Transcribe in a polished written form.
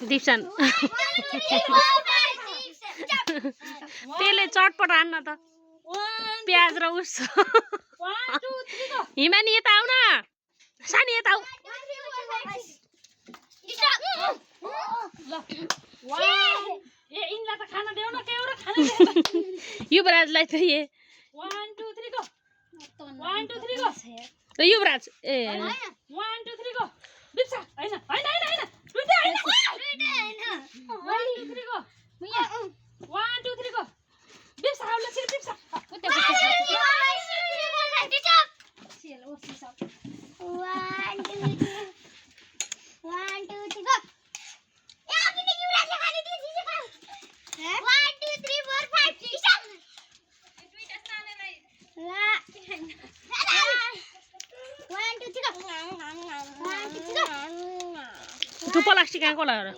दिप्सन त्यसले चटपट हान्न त प्याज र उस हिमानी यता आउ न सानी यता आउ युवराजलाई त युवराज ए तू प्लास्टिक कहाँको लगाएर